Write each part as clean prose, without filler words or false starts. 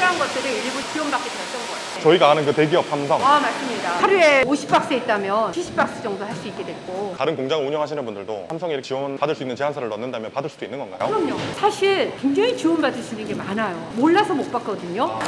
필요한 것들을 일부 지원받게 되었던 거예요. 저희가 아는 그 대기업 삼성, 맞습니다. 하루에 50박스 있다면 70박스 정도 할 수 있게 됐고. 다른 공장 운영하시는 분들도 삼성에 이렇게 지원 받을 수 있는 제안서를 넣는다면 받을 수도 있는 건가요? 그럼요. 사실 굉장히 지원받을 수 있는 게 많아요. 몰라서 못 받거든요.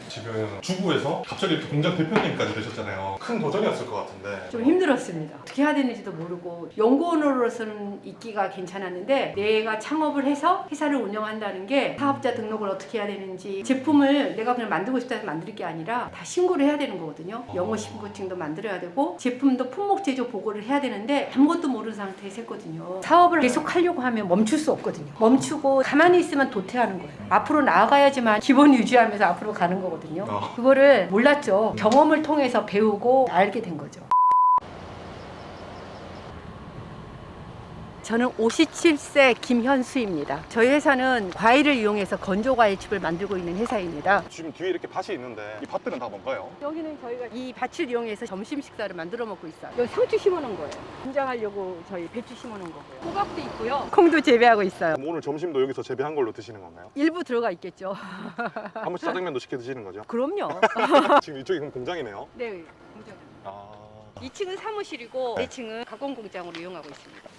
지금 주부에서 갑자기 이렇게 공장 대표님까지 되셨잖아요. 큰 도전이었을 것 같은데. 좀 힘들었습니다. 어떻게 해야 되는지도 모르고 연구원으로서는 있기가 괜찮았는데 내가 창업을 해서 회사를 운영한다는 게 사업자 등록을 어떻게 해야 되는지 제품을 내가 그냥 만들고 싶다 해서 만들 게 아니라 다 신고를 해야 되는 거거든요. 영어 신고증도 만들어야 되고 제품도 품목 제조 보고를 해야 되는데 아무것도 모르는 상태에서 했거든요. 사업을 계속 하려고 하면 멈출 수 없거든요. 멈추고 가만히 있으면 도태하는 거예요. 앞으로 나아가야지만 기본 유지하면서 앞으로 가는 거거든요. 그거를 몰랐죠. 경험을 통해서 배우고 알게 된 거죠. 저는 57세 김현수입니다. 저희 회사는 과일을 이용해서 건조과일칩을 만들고 있는 회사입니다. 지금 뒤에 이렇게 밭이 있는데 이 밭들은 다 뭔가요? 여기는 저희가 이 밭을 이용해서 점심 식사를 만들어 먹고 있어요. 여기 상추 심어놓은 거예요. 김장하려고 저희 배추 심어놓은 거고요. 호박도 있고요. 콩도 재배하고 있어요. 그럼 오늘 점심도 여기서 재배한 걸로 드시는 건가요? 일부 들어가 있겠죠. 한 번씩 짜장면도 시켜 드시는 거죠? 그럼요. 지금 이쪽이 그럼 공장이네요? 네, 공장. 아... 2층은 사무실이고 4층은 가공 공장으로 이용하고 있습니다.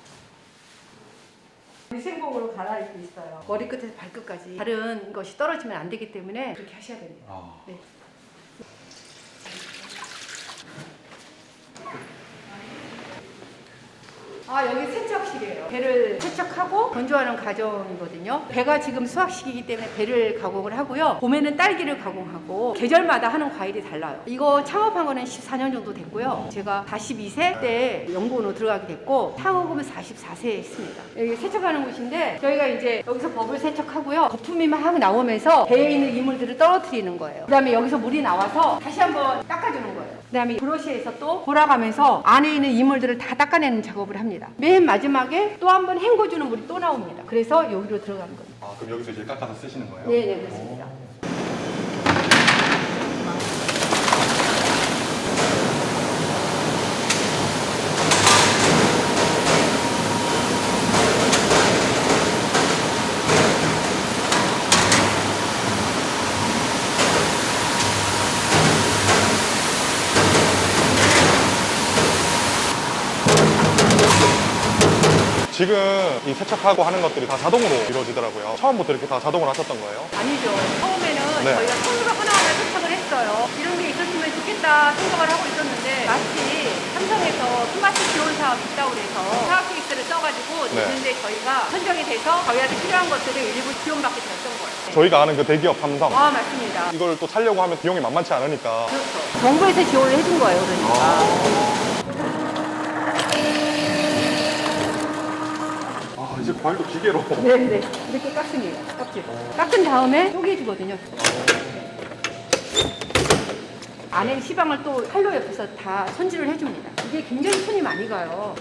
위생복으로 갈아입고 있어요. 머리끝에서 발끝까지 다른 것이 떨어지면 안 되기 때문에 그렇게 하셔야 됩니다. 네. 여기 세척실이에요. 배를 세척하고 건조하는 과정이거든요. 배가 지금 수확 시기이기 때문에 배를 가공을 하고요. 봄에는 딸기를 가공하고 계절마다 하는 과일이 달라요. 이거 창업한 거는 14년 정도 됐고요. 제가 42세 때 연구원으로 들어가게 됐고 창업은 44세에 했습니다. 여기 세척하는 곳인데 저희가 이제 여기서 버블 세척하고요. 거품이 막 나오면서 배에 있는 이물들을 떨어뜨리는 거예요. 그 다음에 여기서 물이 나와서 다시 한번 닦아주는 거예요. 그 다음에 브러쉬에서 또 돌아가면서 안에 있는 이물들을 다 닦아내는 작업을 합니다. 맨 마지막에 또 한 번 헹궈주는 물이 또 나옵니다. 그래서 여기로 들어가는 겁니다. 그럼 여기서 이제 깎아서 쓰시는 거예요? 네, 그렇습니다. 지금 이 세척하고 하는 것들이 다 자동으로 이루어지더라고요. 처음부터 이렇게 다 자동으로 하셨던 거예요? 아니죠. 처음에는 네. 저희가 손으로 하나하나 세척을 했어요. 이런 게 있었으면 좋겠다 생각을 하고 있었는데 마치 삼성에서 스마트 지원 사업이 있다고 그래서 사업 케이스를 써가지고 냈는데 저희가 선정이 돼서 저희한테 필요한 것들을 일부 지원받게 되었던 거예요. 저희가 아는 그 대기업 삼성, 맞습니다. 이걸 또 살려고 하면 비용이 만만치 않으니까. 그렇죠. 정부에서 지원을 해준 거예요. 그러니까. 이제 과일도 기계로. 네네. 이렇게 깎습니다. 껍질. 깎은 다음에 쪼개주거든요. 안에 시방을 또 칼로 옆에서 다 손질을 해줍니다. 이게 굉장히 손이 많이 가요.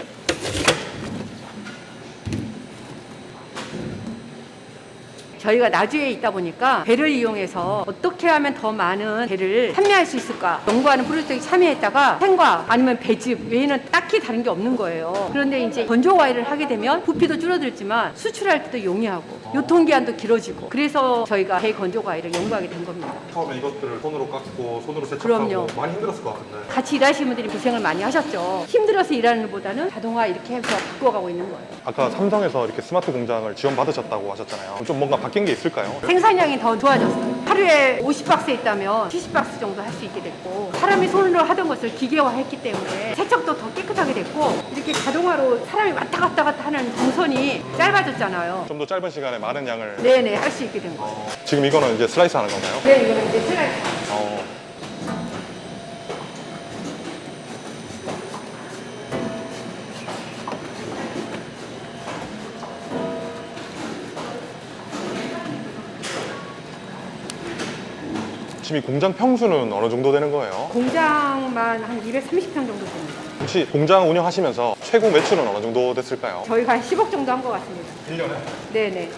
저희가 나주에 있다 보니까 배를 이용해서 어떻게 하면 더 많은 배를 판매할 수 있을까 연구하는 프로젝트에 참여했다가 생과 아니면 배즙 외에는 딱히 다른 게 없는 거예요. 그런데 이제 건조 과일을 하게 되면 부피도 줄어들지만 수출할 때도 용이하고 유통기한도 길어지고 그래서 저희가 배 건조 과일을 연구하게 된 겁니다. 처음에 이것들을 손으로 깎고 손으로 세척하고 그럼요. 많이 힘들었을 것 같은데. 같이 일하시는 분들이 고생을 많이 하셨죠. 힘들어서 일하는 것보다는 자동화 이렇게 해서 바꿔가고 있는 거예요. 아까 삼성에서 이렇게 스마트 공장을 지원받으셨다고 하셨잖아요. 좀 뭔가 바뀐 게 있을까요? 생산량이 더 좋아졌어요. 하루에 50박스 있다면 70박스 정도 할 수 있게 됐고 사람이 손으로 하던 것을 기계화했기 때문에 세척도 더 깨끗하게 됐고 이렇게 자동화로 사람이 왔다 갔다 하는 동선이 짧아졌잖아요. 좀 더 짧은 시간에 많은 양을. 네네 할 수 있게 된 거예요. 지금 이거는 이제 슬라이스 하는 건가요? 네 이거는 이제 슬라이스. 지금 이 공장 평수는 어느 정도 되는 거예요? 공장만 한 230평 정도 됩니다. 혹시 공장 운영하시면서 최고 매출은 어느 정도 됐을까요? 저희가 한 10억 정도 한 것 같습니다. 1년에? 네네.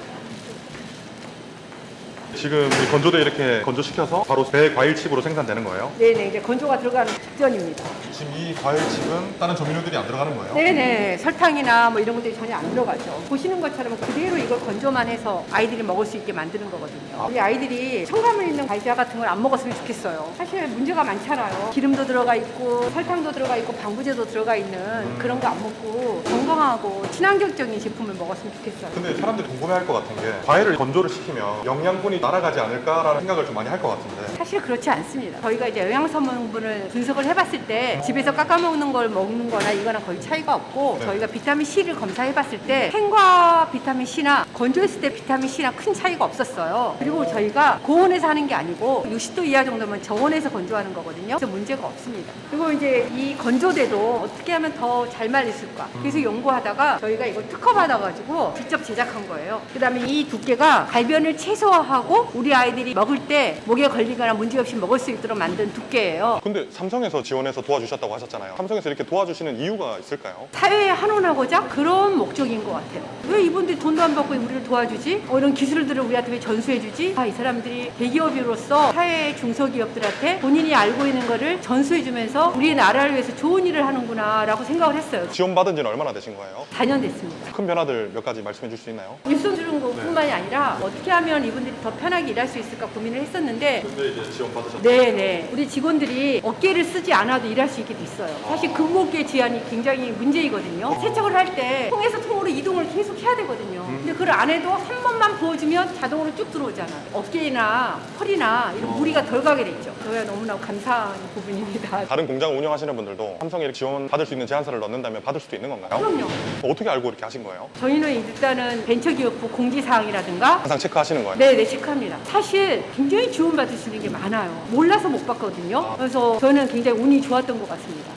지금 이 건조대 이렇게 건조시켜서 바로 배 과일칩으로 생산되는 거예요? 네네, 이제 건조가 들어가는 직전입니다. 지금 이 과일칩은 다른 조미료들이 안 들어가는 거예요? 네네, 설탕이나 뭐 이런 것들이 전혀 안 들어가죠. 보시는 것처럼 그대로 이걸 건조만 해서 아이들이 먹을 수 있게 만드는 거거든요. 우리 아이들이 첨가물 있는 과자 같은 걸 안 먹었으면 좋겠어요. 사실 문제가 많잖아요. 기름도 들어가 있고 설탕도 들어가 있고 방부제도 들어가 있는 그런 거 안 먹고 건강하고 친환경적인 제품을 먹었으면 좋겠어요. 근데 사람들이 궁금해할 것 같은 게 과일을 건조를 시키면 영양분이 날아가지 않을까라는 생각을 좀 많이 할 것 같은데 사실 그렇지 않습니다. 저희가 이제 영양성분을 분석을 해봤을 때 집에서 깎아먹는 걸 먹는 거나 이거나 거의 차이가 없고 네. 저희가 비타민 C를 검사해봤을 때 생과 비타민 C나 건조했을 때 비타민 C나 큰 차이가 없었어요. 그리고 저희가 고온에서 하는 게 아니고 60도 이하 정도면 저온에서 건조하는 거거든요. 그래서 문제가 없습니다. 그리고 이제 이 건조대도 어떻게 하면 더 잘 말렸을까 그래서 연구하다가 저희가 이걸 특허받아가지고 직접 제작한 거예요. 그 다음에 이 두께가 갈변을 최소화하고 우리 아이들이 먹을 때 목에 걸리거나 문제없이 먹을 수 있도록 만든 두께예요. 근데 삼성에서 지원해서 도와주셨다고 하셨잖아요. 삼성에서 이렇게 도와주시는 이유가 있을까요? 사회에 환원하고자 그런 목적인 것 같아요. 왜 이분들이 돈도 안 받고 우리를 도와주지? 이런 기술들을 우리한테 왜 전수해주지? 이 사람들이 대기업으로서 사회 중소기업들한테 본인이 알고 있는 거를 전수해주면서 우리나라를 위해서 좋은 일을 하는구나 라고 생각을 했어요. 지원받은 지는 얼마나 되신 거예요? 4년 됐습니다. 큰 변화들 몇 가지 말씀해 줄 수 있나요? 일손 주는 것뿐만이 아니라 어떻게 하면 이분들이 더 편하게 일할 수 있을까 고민을 했었는데 근데 이제 지원 받으셨죠? 네네 우리 직원들이 어깨를 쓰지 않아도 일할 수 있게 됐어요. 사실 근무어깨 제한이 굉장히 문제이거든요. 세척을 할 때 통에서 통으로 이동을 계속 해야 되거든요. 근데 그걸 안 해도 한 번만 부어주면 자동으로 쭉 들어오잖아요. 어깨나 허리나 이런 무리가 덜 가게 됐죠. 저야 너무나 감사한 부분입니다. 다른 공장 운영하시는 분들도 삼성에 이렇게 지원 받을 수 있는 제안서를 넣는다면 받을 수도 있는 건가요? 그럼요. 어떻게 알고 이렇게 하신 거예요? 저희는 일단은 벤처기업부 공지사항이라든가 항상 체크하시는 거예요? 네네 체크합니다. 사실 굉장히 지원받을 수 있는 게 많아요. 몰라서 못 받거든요. 그래서 저는 굉장히 운이 좋았던 것 같습니다.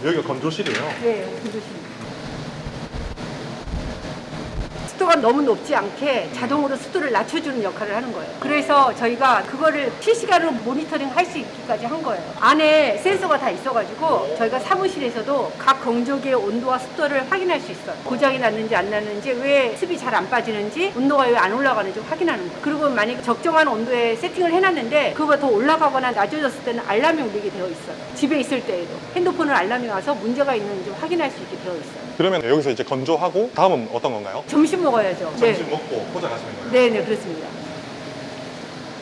여기가 건조실이에요. 네, 건조실입니다. 습도가 너무 높지 않게 자동으로 습도를 낮춰주는 역할을 하는 거예요. 그래서 저희가 그거를 실시간으로 모니터링 할 수 있기까지 한 거예요. 안에 센서가 다 있어가지고 저희가 사무실에서도 각 건조기의 온도와 습도를 확인할 수 있어요. 고장이 났는지 안 났는지, 왜 습이 잘 안 빠지는지, 온도가 왜 안 올라가는지 확인하는 거예요. 그리고 만약 적정한 온도에 세팅을 해놨는데 그거보다 더 올라가거나 낮아졌을 때는 알람이 울리게 되어 있어요. 집에 있을 때에도 핸드폰을 알람이 와서 문제가 있는지 확인할 수 있게 되어 있어요. 그러면 여기서 이제 건조하고 다음은 어떤 건가요? 점심 먹어야죠. 점심 먹고 포장하시는 거예요? 네, 그렇습니다.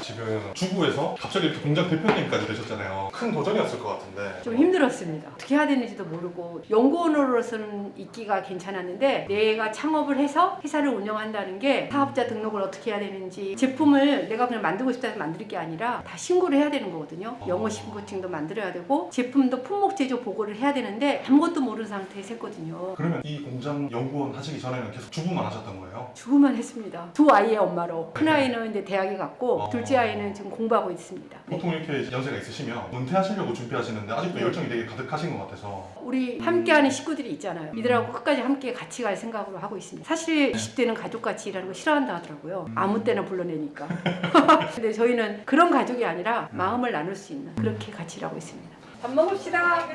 지금 주부에서 갑자기 이렇게 공장 대표님까지 되셨잖아요. 큰 도전이었을 것 같은데 좀 힘들었습니다. 어떻게 해야 되는지도 모르고 연구원으로서는 있기가 괜찮았는데 내가 창업을 해서 회사를 운영한다는 게 사업자 등록을 어떻게 해야 되는지, 제품을 내가 그냥 만들고 싶다 해서 만들 게 아니라 다 신고를 해야 되는 거거든요. 영어 신고증도 만들어야 되고 제품도 품목 제조 보고를 해야 되는데 아무것도 모르는 상태에서 했거든요. 그러면 이 공장 연구원 하시기 전에는 계속 주부만 하셨던 거예요? 주부만 했습니다. 두 아이의 엄마로. 큰 아이는 이제 대학에 갔고 둘째 아이는 지금 공부하고 있습니다. 네. 보통 이렇게 연세가 있으시면 은퇴하시려고 준비하시는데 아직도 열정이 되게 가득하신 것 같아서 우리 함께하는 식구들이 있잖아요. 이들하고 끝까지 함께 같이 갈 생각으로 하고 있습니다. 사실 20대는 가족같이 일하는 거 싫어한다 하더라고요. 아무 때나 불러내니까. 근데 저희는 그런 가족이 아니라 마음을 나눌 수 있는 그렇게 같이 일하고 있습니다. 밥 먹읍시다.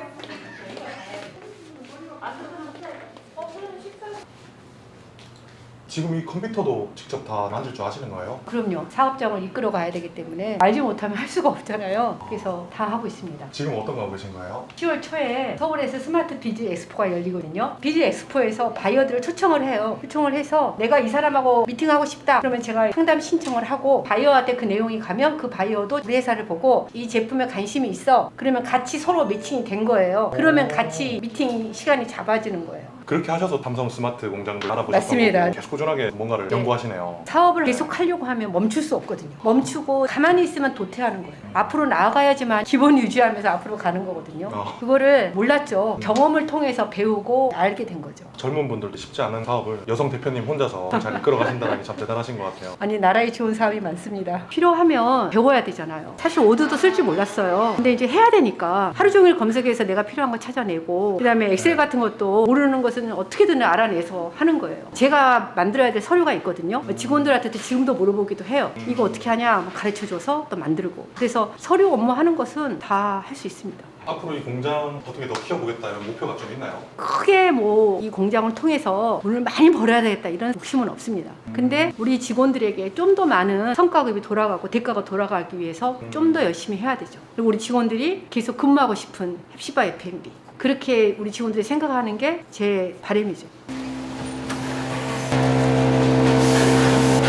지금 이 컴퓨터도 직접 다 만질 줄 아시는 거예요? 그럼요. 사업장을 이끌어 가야 되기 때문에 알지 못하면 할 수가 없잖아요. 그래서 다 하고 있습니다. 지금 어떤 거 하고 계신 거예요? 10월 초에 서울에서 스마트 비즈 엑스포가 열리거든요. 비즈 엑스포에서 바이어들을 초청을 해요. 초청을 해서 내가 이 사람하고 미팅하고 싶다 그러면 제가 상담 신청을 하고 바이어한테 그 내용이 가면 그 바이어도 우리 회사를 보고 이 제품에 관심이 있어 그러면 같이 서로 매칭이 된 거예요. 그러면 같이 미팅 시간이 잡아지는 거예요. 그렇게 하셔서 삼성 스마트 공장도 알아보셨던 맞습니다. 거고 계속 꾸준하게 뭔가를 네. 연구하시네요. 사업을 계속 하려고 하면 멈출 수 없거든요. 멈추고 가만히 있으면 도태하는 거예요. 앞으로 나아가야지만 기본 유지하면서 앞으로 가는 거거든요. 그거를 몰랐죠. 경험을 통해서 배우고 알게 된 거죠. 젊은 분들도 쉽지 않은 사업을 여성 대표님 혼자서 잘 이끌어 가신다는 게 참 대단하신 것 같아요. 아니 나라에 좋은 사업이 많습니다. 필요하면 배워야 되잖아요. 사실 오드도 쓸 줄 몰랐어요. 근데 이제 해야 되니까 하루 종일 검색해서 내가 필요한 거 찾아내고 그다음에 엑셀 같은 것도 모르는 것은 어떻게든 알아내서 하는 거예요. 제가 만들어야 될 서류가 있거든요. 직원들한테도 지금도 물어보기도 해요. 이거 어떻게 하냐 가르쳐줘서 또 만들고. 그래서 서류 업무 하는 것은 다 할 수 있습니다. 앞으로 이 공장 어떻게 더 키워보겠다 이런 목표가 좀 있나요? 크게 뭐 이 공장을 통해서 돈을 많이 벌어야 되겠다 이런 욕심은 없습니다. 근데 우리 직원들에게 좀 더 많은 성과급이 돌아가고 대가가 돌아가기 위해서 좀 더 열심히 해야 되죠. 그리고 우리 직원들이 계속 근무하고 싶은 햅시바 F&B 그렇게 우리 직원들이 생각하는 게 제 바람이죠.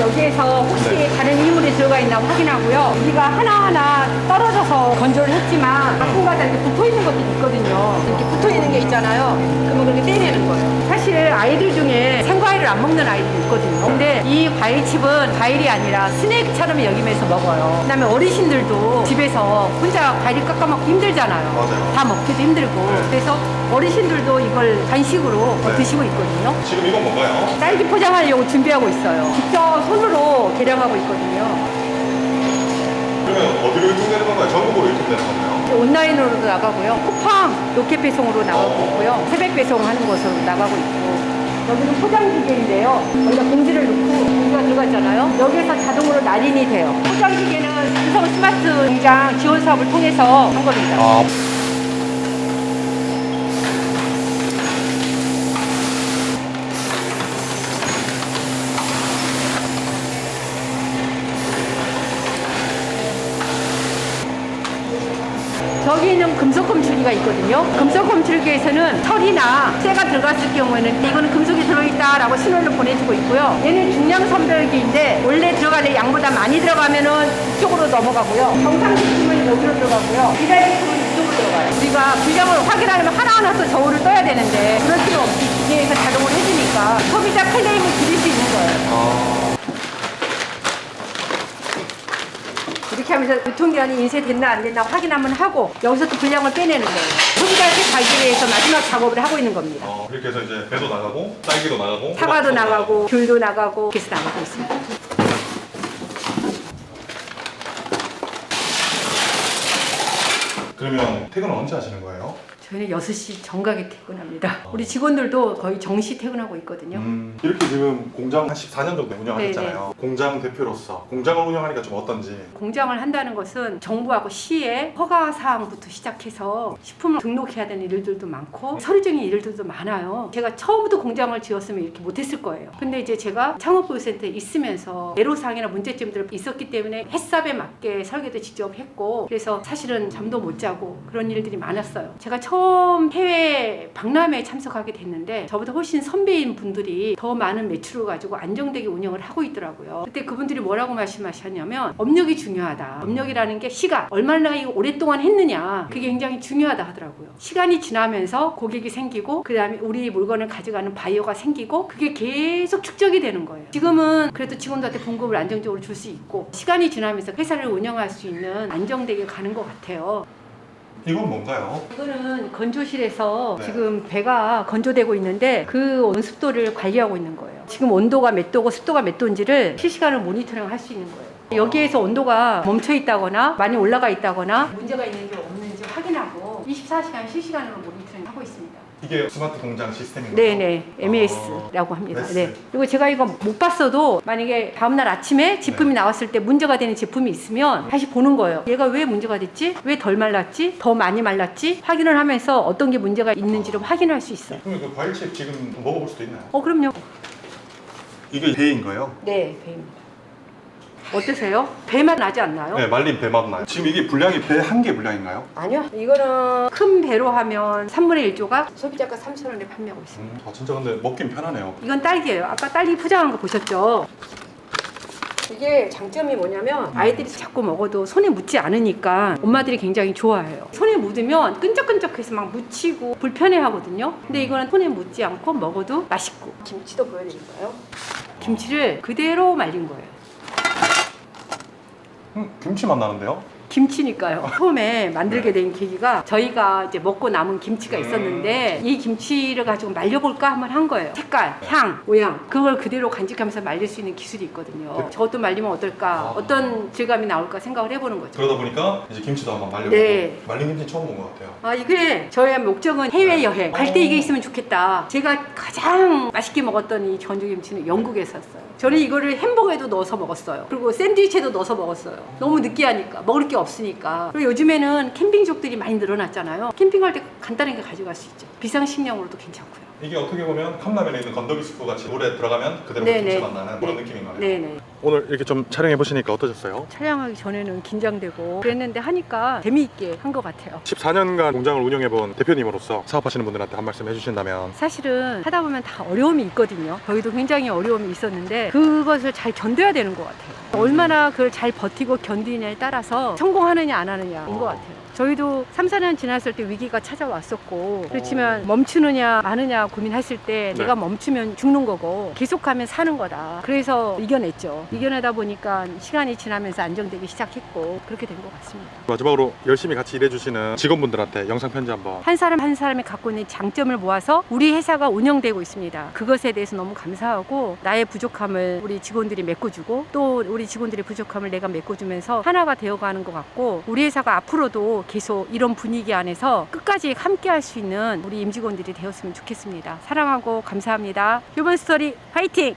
여기에서 혹시 다른 이물이 들어가 있나 확인하고요. 우리가 하나하나 떨어져서 건조를 했지만 가끔가다 이렇게 붙어있는 것도 있거든요. 이렇게 붙어있는 게 있잖아요. 그러면 그렇게 떼내는 거예요. 사실 아이들 중에 생과일을 안 먹는 아이들이 있거든요. 근데 이 과일칩은 과일이 아니라 스낵처럼 여기면서 먹어요. 그다음에 어르신들도 집에서 혼자 과일 깎아 먹기 힘들잖아요. 맞아요. 다 먹기도 힘들고. 네. 그래서 어르신들도 이걸 간식으로 네. 드시고 있거든요. 지금 이건 뭔가요? 딸기 포장하려고 준비하고 있어요. 직접 손으로 계량하고 있거든요. 그러면 어디로 유통되는 건가요? 전국으로 유통되는 건가요? 온라인으로도 나가고요. 쿠팡 로켓 배송으로 나가고 있고요. 새벽 배송하는 곳으로 나가고 있고. 여기는 포장 기계인데요. 여기다 봉지를 넣고 봉지가 들어갔잖아요. 여기에서 자동으로 날인이 돼요. 포장 기계는 삼성 스마트 공장 지원 사업을 통해서 한 겁니다. 저기는 금속 검출기가 있거든요. 금속 검출기에서는 철이나 쇠가 들어갔을 경우에는 이거는 금속이 들어있다라고 신호를 보내주고 있고요. 얘는 중량 선별기인데 원래 들어가는 양보다 많이 들어가면은 이쪽으로 넘어가고요. 정상 제품은 여기로 들어가고요. 비달 제품은 이쪽으로 들어가요. 우리가 분량을 확인하려면 하나하나 또 저울을 떠야 되는데 그럴 필요 없이 기계에서 자동으로 해주니까 소비자 클레임을 줄일 수 있는 거예요. 이렇게 하면서 유통기한이 인쇄됐나 안 됐나 확인 한번 하고 여기서 또 분량을 빼내는 거예요. 소비자한테 가기 위해서 마지막 작업을 하고 있는 겁니다. 이렇게 해서 이제 배도 나가고 딸기도 나가고 사과도 나가고 귤도 나가고 이렇게 해서 나가고 있습니다. 그러면 퇴근은 언제 하시는 거예요? 저희는 6시 정각에 퇴근합니다. 우리 직원들도 거의 정시 퇴근하고 있거든요. 이렇게 지금 공장 한 14년 정도 운영하셨잖아요. 공장 대표로서 공장을 운영하니까 좀 어떤지. 공장을 한다는 것은 정부하고 시의 허가 사항부터 시작해서 식품을 등록해야 되는 일들도 많고 서류적인 일들도 많아요. 제가 처음부터 공장을 지었으면 이렇게 못했을 거예요. 근데 이제 제가 창업보유센터에 있으면서 애로사항이나 문제점들이 있었기 때문에 햇삽에 맞게 설계도 직접 했고 그래서 사실은 잠도 못 자고 그런 일들이 많았어요. 제가 처음 해외 박람회에 참석하게 됐는데 저보다 훨씬 선배인 분들이 더 많은 매출을 가지고 안정되게 운영을 하고 있더라고요. 그때 그분들이 뭐라고 말씀하셨냐면 업력이 중요하다. 업력이라는 게 시간, 얼마나 오랫동안 했느냐 그게 굉장히 중요하다 하더라고요. 시간이 지나면서 고객이 생기고 그 다음에 우리 물건을 가져가는 바이어가 생기고 그게 계속 축적이 되는 거예요. 지금은 그래도 직원들한테 봉급을 안정적으로 줄 수 있고 시간이 지나면서 회사를 운영할 수 있는 안정되게 가는 것 같아요. 이건 뭔가요? 이거는 건조실에서 네. 지금 배가 건조되고 있는데 그 온습도를 관리하고 있는 거예요. 지금 온도가 몇 도고 습도가 몇 도인지를 실시간으로 모니터링 할 수 있는 거예요. 여기에서 온도가 멈춰 있다거나 많이 올라가 있다거나 문제가 있는지 없는지 확인하고 24시간 실시간으로 모니터링 하고 있습니다. 이게 스마트 공장 시스템인가요? 네네, MES라고 합니다. MES. 네. 그리고 제가 이거 못 봤어도 만약에 다음날 아침에 제품이 나왔을 때 문제가 되는 제품이 있으면 다시 보는 거예요. 얘가 왜 문제가 됐지? 왜 덜 말랐지? 더 많이 말랐지? 확인을 하면서 어떤 게 문제가 있는지를 확인할 수 있어요. 그럼 그 과일칩 지금 먹어볼 수도 있나요? 그럼요. 이게 배인가요? 네, 배입니다. 어떠세요? 배맛 나지 않나요? 네, 말린 배맛 나요. 지금 이게 분량이 배 한 개 분량인가요? 아니요. 이거는 큰 배로 하면 3분의 1조각 소비자가 3,000원에 판매하고 있습니다. 진짜 근데 먹긴 편하네요. 이건 딸기예요. 아까 딸기 포장한 거 보셨죠? 이게 장점이 뭐냐면 아이들이 자꾸 먹어도 손에 묻지 않으니까 엄마들이 굉장히 좋아해요. 손에 묻으면 끈적끈적해서 막 묻히고 불편해 하거든요. 근데 이거는 손에 묻지 않고 먹어도 맛있고. 김치도 보여드릴까요? 김치를 그대로 말린 거예요. 김치 맛 나는데요? 김치니까요. 처음에 만들게 된 계기가 저희가 이제 먹고 남은 김치가 있었는데 이 김치를 가지고 말려볼까 한번 한 거예요. 색깔, 향, 모양 그걸 그대로 간직하면서 말릴 수 있는 기술이 있거든요. 저것도 말리면 어떨까, 어떤 질감이 나올까 생각을 해보는 거죠. 그러다 보니까 이제 김치도 한번 말려보고 네. 말린 김치 처음 본 것 같아요. 이게 저의 목적은 해외여행 갈 때 이게 있으면 좋겠다. 제가 가장 맛있게 먹었던 이 전주김치는 영국에서 샀어요. 저는 이거를 햄버거에도 넣어서 먹었어요. 그리고 샌드위치에도 넣어서 먹었어요. 너무 느끼하니까 먹을 게 없으니까. 그리고 요즘에는 캠핑족들이 많이 늘어났잖아요. 캠핑할 때 간단하게 가져갈 수 있죠. 비상식량으로도 괜찮고요. 이게 어떻게 보면 컵라면에 있는 건더기 스프 같이 물에 들어가면 그대로 네네. 김치 맛나는 그런 느낌인 거네요. 네네. 오늘 이렇게 좀 촬영해 보시니까 어떠셨어요? 촬영하기 전에는 긴장되고 그랬는데 하니까 재미있게 한 것 같아요. 14년간 공장을 운영해 본 대표님으로서 사업하시는 분들한테 한 말씀 해주신다면. 사실은 하다 보면 다 어려움이 있거든요. 저희도 굉장히 어려움이 있었는데 그것을 잘 견뎌야 되는 것 같아요. 얼마나 그걸 잘 버티고 견디냐에 따라서 성공하느냐 안 하느냐인 것 같아요. 저희도 3, 4년 지났을 때 위기가 찾아왔었고 그렇지만 멈추느냐 마느냐 고민했을 때 네. 내가 멈추면 죽는 거고 계속하면 사는 거다. 그래서 이겨냈죠. 이겨내다 보니까 시간이 지나면서 안정되기 시작했고 그렇게 된 것 같습니다. 마지막으로 열심히 같이 일해주시는 직원분들한테 영상 편지 한번. 한 사람 한 사람이 갖고 있는 장점을 모아서 우리 회사가 운영되고 있습니다. 그것에 대해서 너무 감사하고 나의 부족함을 우리 직원들이 메꿔주고 또 우리 직원들의 부족함을 내가 메꿔주면서 하나가 되어가는 것 같고 우리 회사가 앞으로도 계속 이런 분위기 안에서 끝까지 함께 할 수 있는 우리 임직원들이 되었으면 좋겠습니다. 사랑하고 감사합니다. 휴먼 스토리 화이팅!